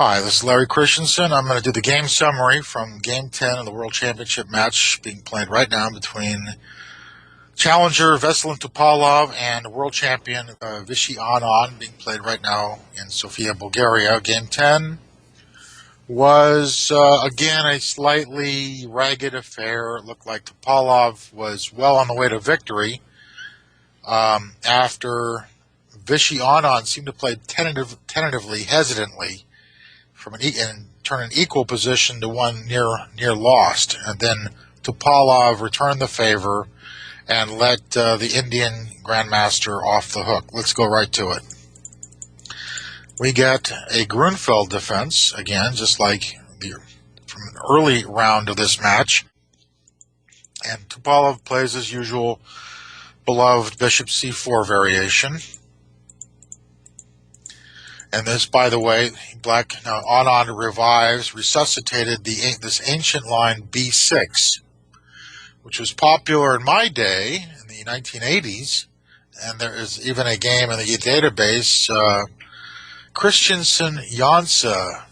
Hi, this is Larry Christensen. I'm going to do the game summary from Game 10 of the World Championship match being played right now between challenger Veselin Topalov and world champion Vishy Anand, being played right now in Sofia, Bulgaria. Game 10 was, again, a slightly ragged affair. It looked like Topalov was well on the way to victory after Vishy Anand seemed to play tentatively, hesitantly, and turn an equal position to one near lost, and then Topalov returned the favor and let the Indian Grandmaster off the hook. Let's go right to it. We get a Grunfeld defense again, just like from an early round of this match, and Topalov plays his usual beloved Bishop C4 variation. And this, by the way, Black now Anand resuscitated this ancient line B6, which was popular in my day in the 1980s. And there is even a game in the database, Christensen Jansa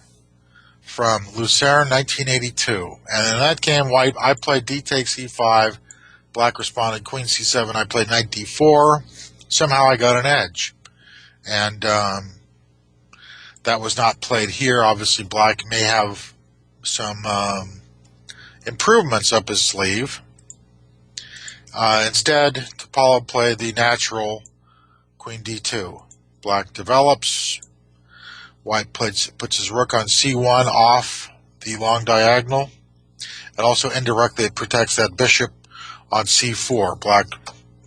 from Lucerne, 1982. And in that game, White, I played D takes E5. Black responded Queen C7. I played Knight D4. Somehow I got an edge. And that was not played here. Obviously, Black may have some improvements up his sleeve. Instead, Topalov played the natural Queen D2. Black develops. White puts his rook on C1 off the long diagonal. And also indirectly it protects that bishop on C4. Black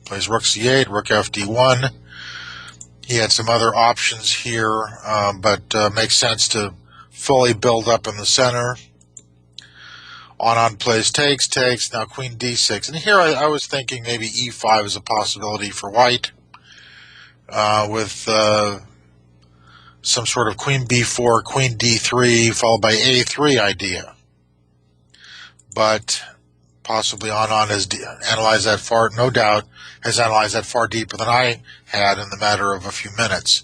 plays rook C8, rook FD1. He had some other options here, but makes sense to fully build up in the center. Anand plays takes, now Queen D6. And here I was thinking maybe E5 is a possibility for White, with some sort of Queen B4, Queen D3, followed by A3 idea. But possibly Anand has analyzed that far, no doubt, has analyzed that far deeper than I had in the matter of a few minutes.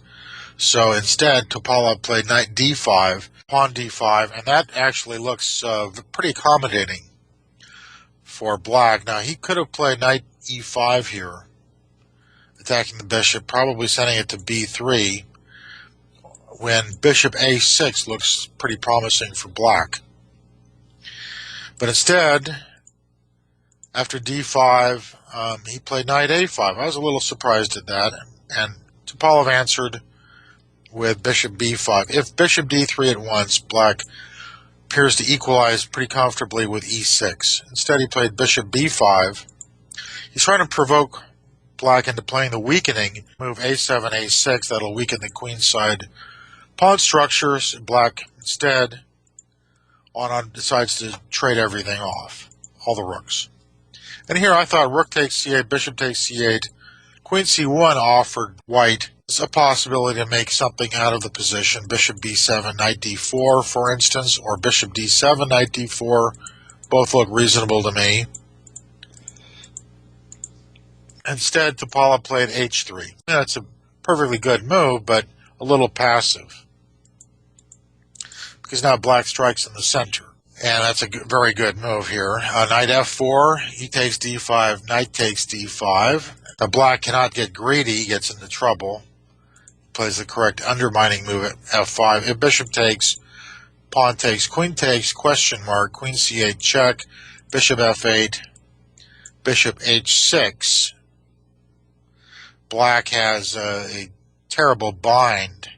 So instead, Topalov played Knight D5, Pawn D5, and that actually looks pretty accommodating for Black. Now, he could have played Knight E5 here, attacking the bishop, probably sending it to B3, when Bishop A6 looks pretty promising for Black. But instead, after D5, he played Knight A5. I was a little surprised at that, and Topalov answered with Bishop B5. If Bishop D3 at once, Black appears to equalize pretty comfortably with E6. Instead, he played Bishop B5. He's trying to provoke Black into playing the weakening move A7, A6. That'll weaken the queenside pawn structures. Black, instead, Anand decides to trade everything off, all the rooks. And here I thought rook takes C8, bishop takes C8, Queen C1 offered White a possibility to make something out of the position. Bishop B7, Knight D4, for instance, or Bishop D7, Knight D4. Both look reasonable to me. Instead, Topalov played H3. That's a perfectly good move, but a little passive, because now Black strikes in the center. And that's a very good move here. Knight F4, he takes D5, Knight takes D5. Now Black cannot get greedy, he gets into trouble. Plays the correct undermining move at F5. If Bishop takes, Pawn takes, Queen takes, question mark, Queen C8 check, Bishop F8, Bishop H6. Black has a terrible bind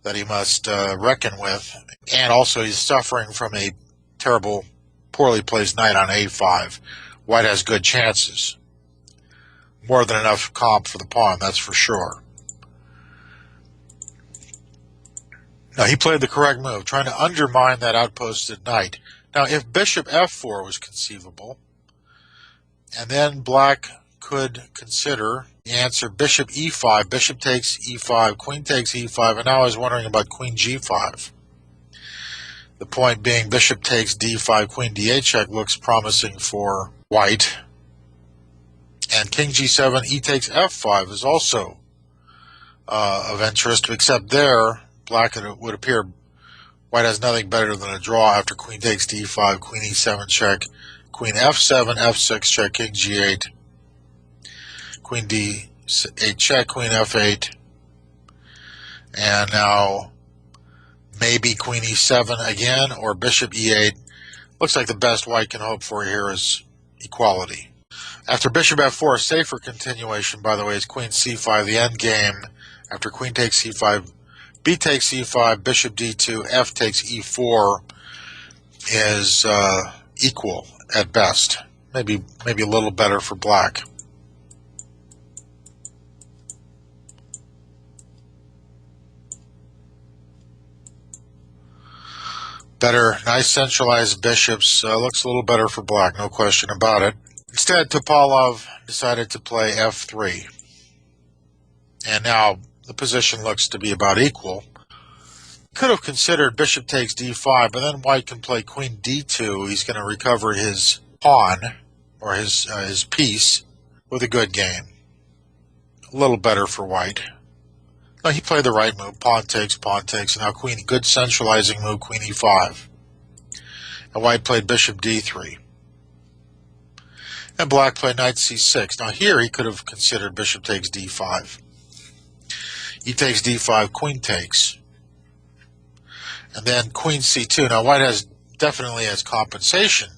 that he must reckon with. And also he's suffering from a terrible, poorly placed knight on A5. White has good chances. More than enough comp for the pawn, that's for sure. Now, he played the correct move, trying to undermine that outposted knight. Now, if Bishop F4 was conceivable, and then Black could consider the answer Bishop E5, Bishop takes E5, Queen takes E5, and now I was wondering about Queen G5. The point being Bishop takes D5, Queen D8 check looks promising for White. And King G7, E takes F5 is also of interest, except there Black would appear White has nothing better than a draw after queen takes d5, queen e7 check, queen f7, f6 check, king g8, queen d8 check, queen f8, and now maybe queen e7 again, or bishop e8. Looks like the best white can hope for here is equality. After bishop f4, a safer continuation, by the way, is queen c5, the end game. After queen takes c5, b takes e5, bishop d2, f takes e4 is equal at best. Maybe a little better for black. Better, nice centralized bishops. Looks a little better for black, no question about it. Instead, Topalov decided to play f3. And now the position looks to be about equal. Could have considered bishop takes d5, but then white can play queen d2. He's going to recover his pawn, or his piece, with a good game. A little better for white. No, he played the right move. Pawn takes, and now queen, good centralizing move, queen e5. And white played bishop d3. And black played knight c6. Now here he could have considered bishop takes d5. He takes d5, queen takes. And then queen c2. Now white definitely has compensation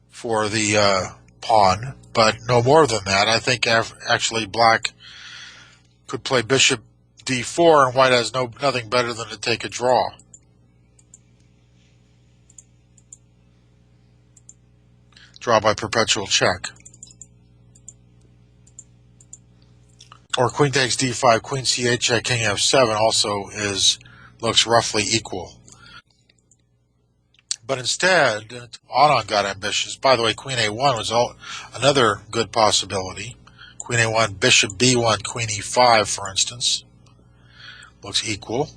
for the pawn, but no more than that. I think actually black could play bishop d4, and white has nothing better than to take a draw. Draw by perpetual check. Or queen takes d5, queen c8 check, king f7 also looks roughly equal. But instead, Anand got ambitious. By the way, queen a1 was another good possibility. Queen a1, bishop b1, queen e5, for instance. Looks equal.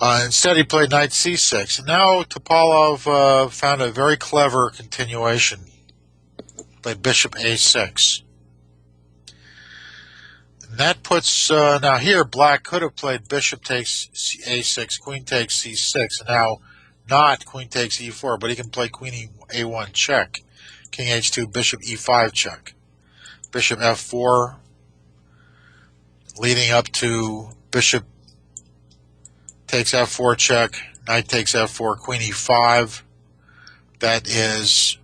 Instead, he played knight c6. And now Topalov found a very clever continuation. Played bishop a6. And that puts, now here, black could have played bishop takes a6, queen takes c6, and now not queen takes e4, but he can play queen a1 check. King h2, bishop e5 check. Bishop f4, leading up to bishop takes f4 check, knight takes f4, queen e5. That is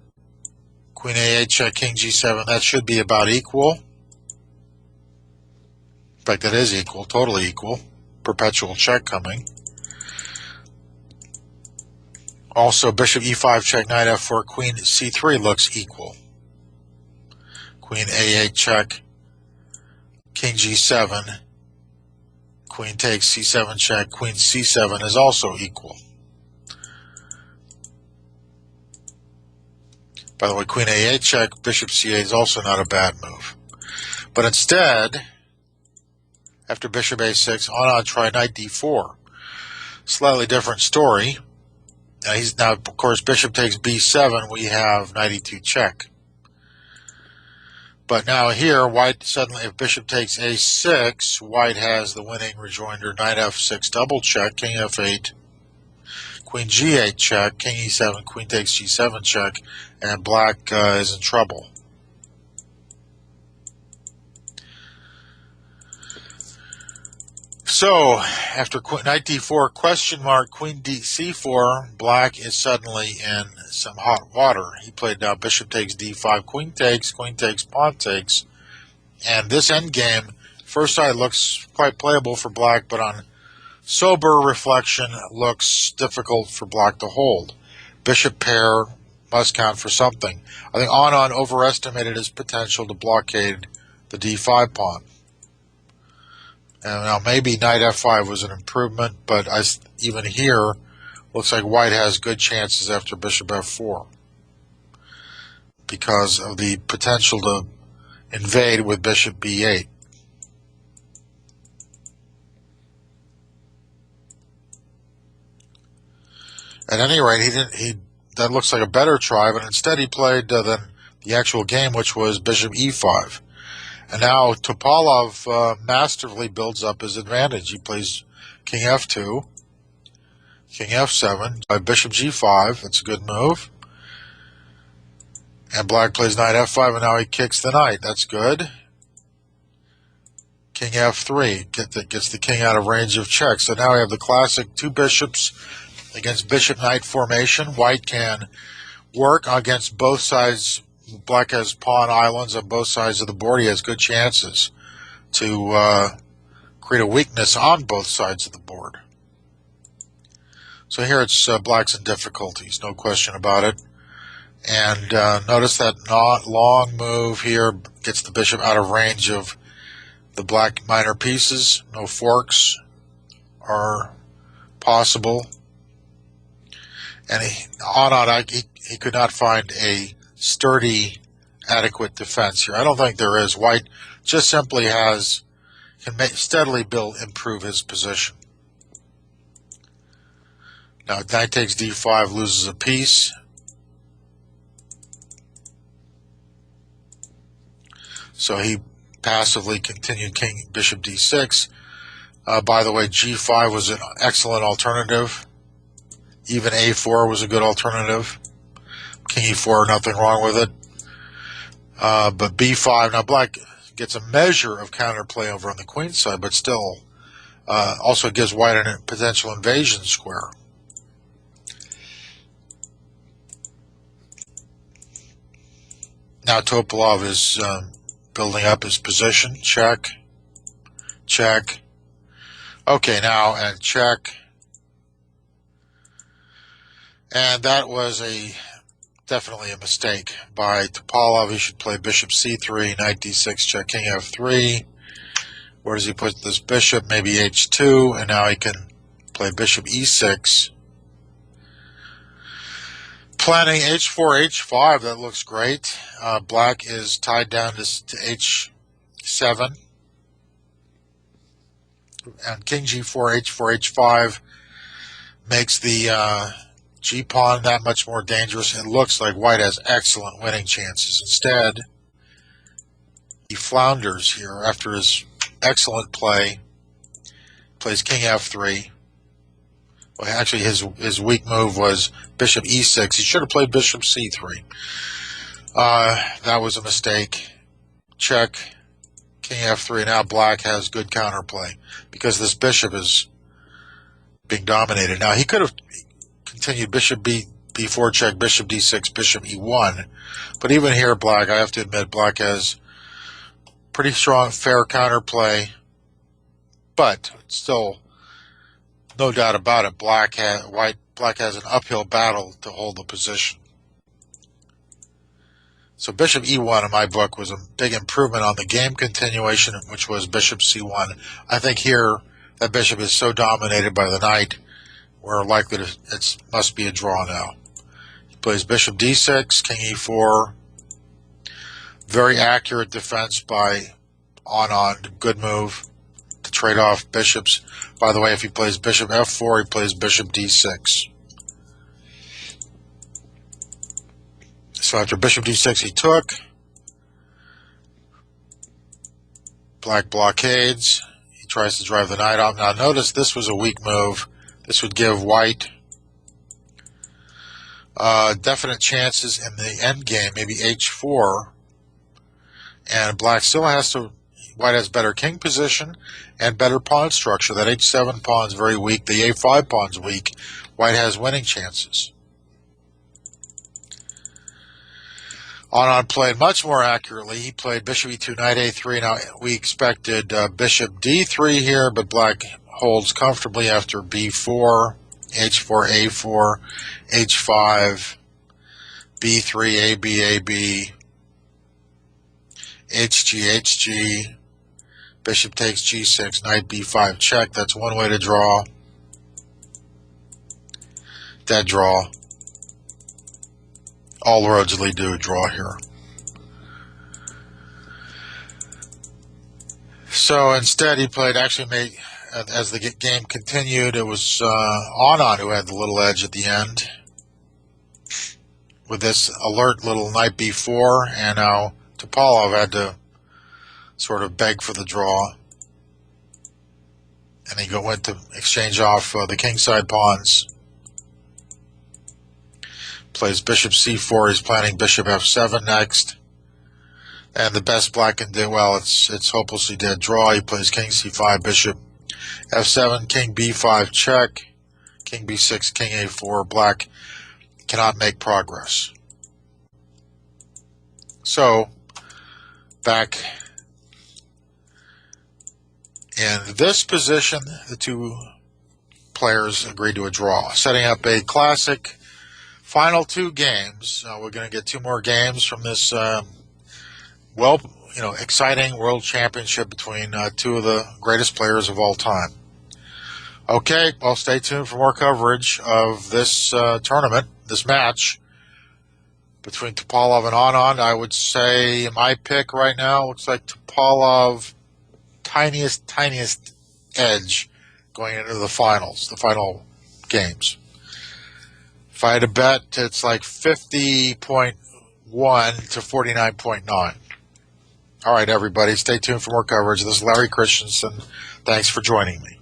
queen a8 check, king g7. That should be about equal. In fact, that is equal, totally equal. Perpetual check coming. Also, bishop e5 check, knight f4, queen c3 looks equal. Queen a8 check, king g7, queen takes c7 check, queen c7 is also equal. By the way, queen a8 check, bishop c8 is also not a bad move. But instead, after bishop a6, Anand tried knight d4. Slightly different story. Now, of course, bishop takes b7, we have knight e2 check. But now here, white suddenly, if bishop takes a6, white has the winning rejoinder, knight f6 double check, king f8, queen g8 check, king e7, queen takes g7 check, and black is in trouble. So, after knight d4, question mark, queen c4, black is suddenly in some hot water. He played now bishop takes d5, queen takes, pawn takes. And this endgame, first sight looks quite playable for black, but on sober reflection, looks difficult for black to hold. Bishop pair must count for something. I think Anand overestimated his potential to blockade the d5 pawn. And now maybe knight f5 was an improvement, but even here, looks like white has good chances after bishop f4 because of the potential to invade with bishop b8. At any rate, that looks like a better try, but instead he played the actual game, which was bishop e5. And now Topalov masterfully builds up his advantage. He plays king f2, king f7, bishop g5. That's a good move. And black plays knight f5, and now he kicks the knight. That's good. King f3 gets the king out of range of check. So now we have the classic two bishops against bishop-knight formation. White can work against both sides. Black has pawn islands on both sides of the board. He has good chances to create a weakness on both sides of the board. So here it's black's in difficulties, no question about it. And notice that long move here gets the bishop out of range of the black minor pieces. No forks are possible. And he could not find a sturdy, adequate defense here. I don't think there is. White just simply can steadily improve his position. Now knight takes d5, loses a piece. So he passively continued bishop d6. By the way, g5 was an excellent alternative. Even a4 was a good alternative. King e4, nothing wrong with it. But b5, now black gets a measure of counterplay over on the queen side, but still also gives white a potential invasion square. Now Topalov is building up his position. Check. Check. Okay, now, and check. And that was definitely a mistake by Topalov. He should play bishop c3, knight d6, check, king f3. Where does he put this bishop? Maybe h2, and now he can play bishop e6. Planning h4, h5, that looks great. Black is tied down to h7. And king g4, h4, h5 makes the g-pawn that much more dangerous. It looks like white has excellent winning chances. Instead, he flounders here after his excellent play. Plays king f3. Well, actually, his weak move was bishop e6. He should have played bishop c3. That was a mistake. Check. King f3. Now black has good counterplay because this bishop is being dominated. Now he could have continued bishop b4 check, bishop d6, bishop e1. But even here, black, I have to admit, black has pretty strong, fair counterplay. But still, no doubt about it, black has an uphill battle to hold the position. So bishop e1 in my book was a big improvement on the game continuation, which was bishop c1. I think here that bishop is so dominated by the knight, we're likely to it must be a draw now. He plays bishop d6, king e4. Very accurate defense by on good move to trade off bishops. By the way, if he plays bishop f4, he plays bishop d6. So after bishop d6, he took. Black blockades. He tries to drive the knight off. Now notice this was a weak move. This would give white definite chances in the endgame, maybe h4. And black still has to, white has better king position and better pawn structure. That h7 pawn's very weak. The a5 pawn's weak. White has winning chances. Anand played much more accurately. He played bishop e2, knight a3. Now, we expected bishop d3 here, but black holds comfortably after b4, h4, a4, h5, b3, ab, ab, hg, hg, bishop takes g6, knight b5, check. That's one way to draw. Dead draw. All roads lead to a draw here. So instead he played, as the game continued, it was Anand who had the little edge at the end with this alert little knight b4, and now Topalov had to sort of beg for the draw. And he went to exchange off the kingside pawns. Plays bishop c4. He's planning bishop f7 next. And the best black can do, well, it's hopelessly dead draw. He plays king c5, bishop f7, king b5 check, king b6, king a4. Black cannot make progress. So, back in this position, the two players agreed to a draw, setting up a classic final two games. We're going to get two more games from this exciting world championship between two of the greatest players of all time. Okay, well, stay tuned for more coverage of this tournament, this match between Topalov and Anand. I would say my pick right now looks like Topalov, tiniest edge going into the finals, the final games. If I had to bet, it's like 50.1 to 49.9. All right, everybody, stay tuned for more coverage. This is Larry Christensen. Thanks for joining me.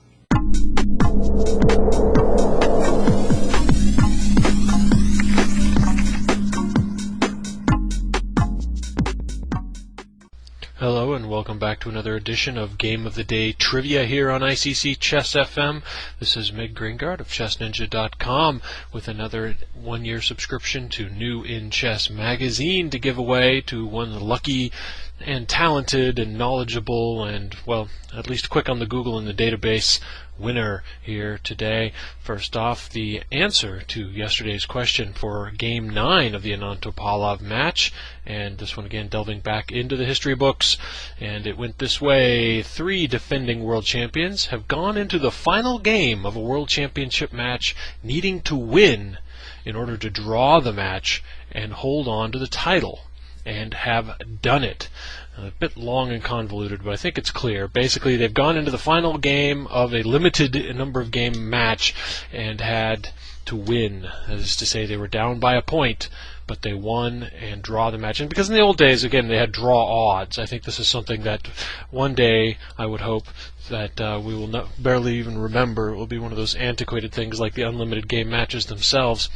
Hello and welcome back to another edition of Game of the Day Trivia here on ICC Chess FM. This is Mig Gringard of ChessNinja.com with another one-year subscription to New in Chess magazine to give away to one of the lucky and talented and knowledgeable and, well, at least quick on the Google and the database winner here today. First off, the answer to yesterday's question for Game 9 of the Anand Topalov match, and this one again delving back into the history books, and it went this way. 3 defending world champions have gone into the final game of a world championship match needing to win in order to draw the match and hold on to the title, and have done it. A bit long and convoluted, but I think it's clear. Basically, they've gone into the final game of a limited number of game match and had to win. That is to say, they were down by a point, but they won and draw the match. And because in the old days, again, they had draw odds. I think this is something that one day I would hope that we will barely even remember. It will be one of those antiquated things like the unlimited game matches themselves,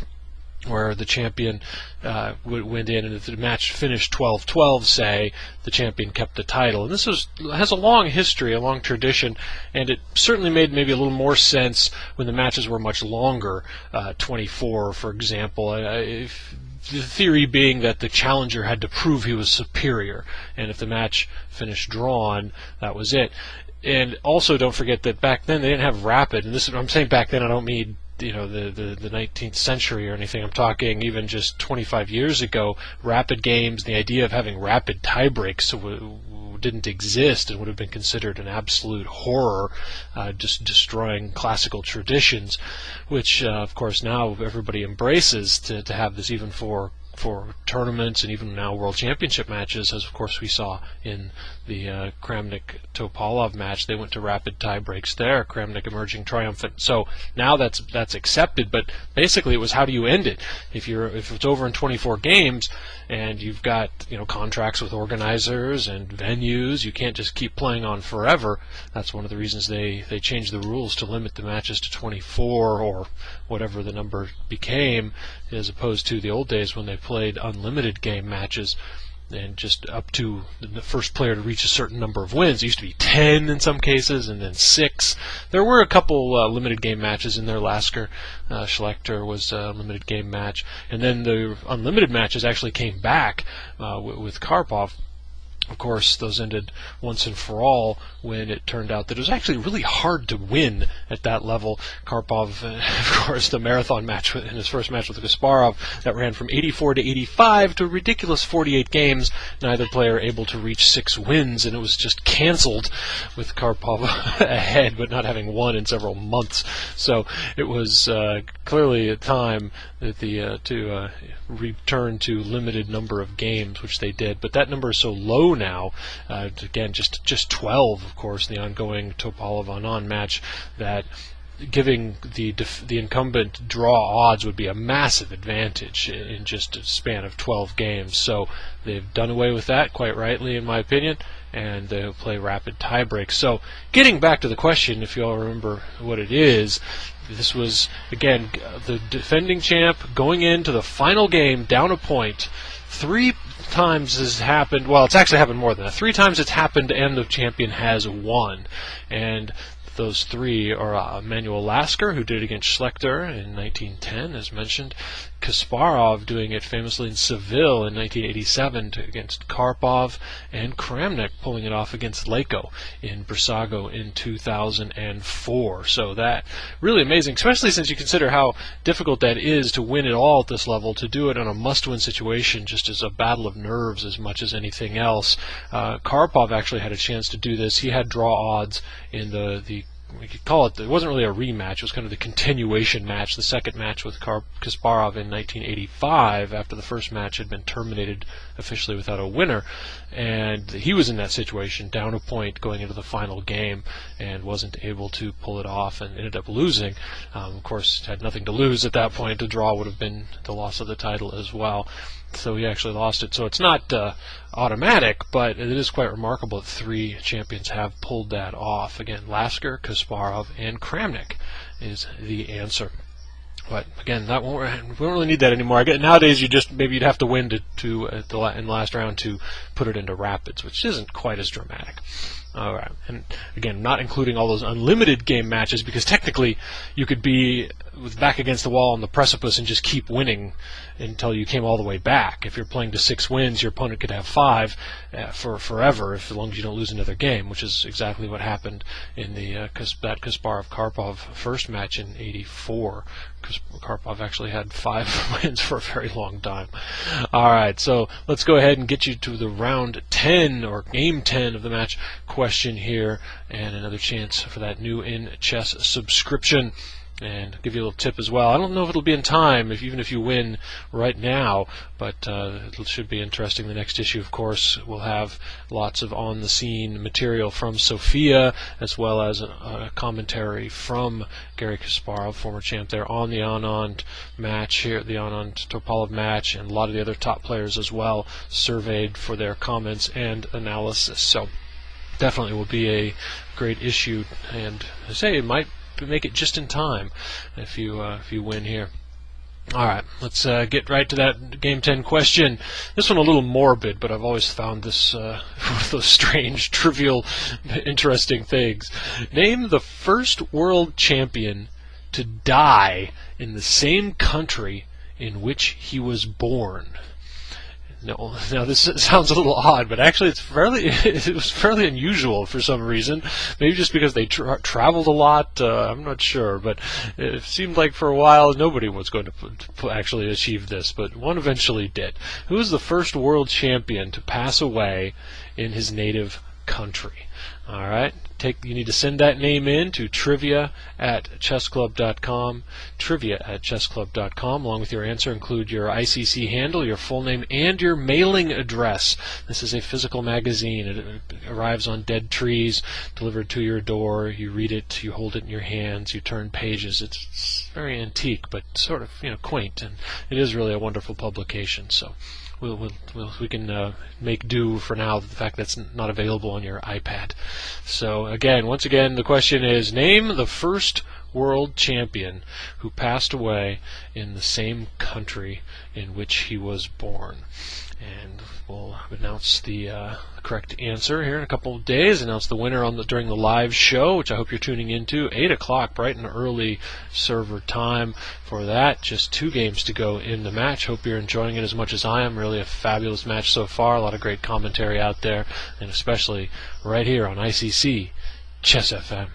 where the champion went in, and if the match finished 12-12, say, the champion kept the title. And this has a long history, a long tradition, and it certainly made maybe a little more sense when the matches were much longer, 24, for example. The theory being that the challenger had to prove he was superior, and if the match finished drawn, that was it. And also, don't forget that back then they didn't have rapid, and this is, I'm saying back then, I don't mean the 19th century or anything. I'm talking even just 25 years ago. Rapid games, the idea of having rapid tie breaks didn't exist and would have been considered an absolute horror, just destroying classical traditions, which of course now everybody embraces to have this even for tournaments and even now world championship matches, as of course we saw in the Kramnik-Topalov match. They went to rapid tie breaks there, Kramnik emerging triumphant. So now that's accepted, but basically it was, how do you end it? If it's over in 24 games and you've got contracts with organizers and venues, you can't just keep playing on forever. That's one of the reasons they changed the rules to limit the matches to 24 or whatever the number became, as opposed to the old days when they played unlimited game matches and just up to the first player to reach a certain number of wins. It used to be 10 in some cases, and then 6. There were a couple limited game matches in there. Lasker, Schlechter was a limited game match, and then the unlimited matches actually came back with Karpov. Of course, those ended once and for all when it turned out that it was actually really hard to win at that level. Karpov, of course, the marathon match in his first match with Kasparov, that ran from 84 to 85 to a ridiculous 48 games, neither player able to reach 6 wins, and it was just canceled with Karpov ahead but not having won in several months. So it was clearly a time that to return to limited number of games, which they did, but that number is so low now, again just 12, of course, the ongoing Topalov-Anand match, that giving the incumbent draw odds would be a massive advantage in just a span of 12 games. So they've done away with that, quite rightly in my opinion, and they'll play rapid tiebreaks. So getting back to the question, if you all remember what it is, this was, again, the defending champ going into the final game down a point. 3 times has happened, well, it's actually happened more than that. 3 times it's happened and the champion has won. And those 3 are Manuel Lasker, who did it against Schlechter in 1910, as mentioned, Kasparov doing it famously in Seville in 1987 against Karpov, and Kramnik pulling it off against Leko in Brissago in 2004. So that really amazing, especially since you consider how difficult that is to win it all at this level, to do it in a must-win situation just as a battle of nerves as much as anything else. Karpov actually had a chance to do this. He had draw odds in the we could call it, it wasn't really a rematch, it was kind of the continuation match, the second match with Kasparov in 1985, after the first match had been terminated officially without a winner. And he was in that situation, down a point going into the final game, and wasn't able to pull it off and ended up losing. Of course, had nothing to lose at that point. The draw would have been the loss of the title as well. So he actually lost it. So it's not automatic, but it is quite remarkable that 3 champions have pulled that off. Again, Lasker, Kasparov, and Kramnik is the answer. But again, we don't really need that anymore. Nowadays, you'd have to win in the last round to put it into rapids, which isn't quite as dramatic. All right, and again, not including all those unlimited game matches, because technically you could be back against the wall on the precipice and just keep winning until you came all the way back. If you're playing to 6 wins, your opponent could have 5 for forever, as long as you don't lose another game, which is exactly what happened in that Kasparov-Karpov first match in '84. Karpov actually had 5 wins for a very long time. All right, so let's go ahead and get you to the round 10 or game 10 of the match question here, and another chance for that new In Chess subscription. And give you a little tip as well. I don't know if it'll be in time, even if you win right now, but it should be interesting. The next issue, of course, will have lots of on-the-scene material from Sofia, as well as a commentary from Garry Kasparov, former champ there, on the Anand match here, the Anand-Topalov match, and a lot of the other top players as well, surveyed for their comments and analysis. So definitely will be a great issue, and I say it might make it just in time if you win here. All right, let's get right to that Game 10 question. This one a little morbid, but I've always found this one of those strange, trivial, interesting things. Name the first world champion to die in the same country in which he was born. Now this sounds a little odd, but actually it was fairly unusual for some reason. Maybe just because they traveled a lot. I'm not sure, but it seemed like for a while nobody was going to actually achieve this, but one eventually did. Who was the first world champion to pass away in his native country? All right, you need to send that name in to trivia@chessclub.com. Trivia@chessclub.com. Along with your answer, include your ICC handle, your full name, and your mailing address. This is a physical magazine. It arrives on dead trees, delivered to your door. You read it, you hold it in your hands, you turn pages. It's very antique, but sort of quaint, and it is really a wonderful publication. So we can make do for now with the fact that's not available on your iPad. So once again, the question is, name the first world champion who passed away in the same country in which he was born. And we'll announce the correct answer here in a couple of days, announce the winner during the live show, which I hope you're tuning into, 8 o'clock, bright and early server time for that. Just 2 games to go in the match. Hope you're enjoying it as much as I am. Really a fabulous match so far. A lot of great commentary out there, and especially right here on ICC Chess FM.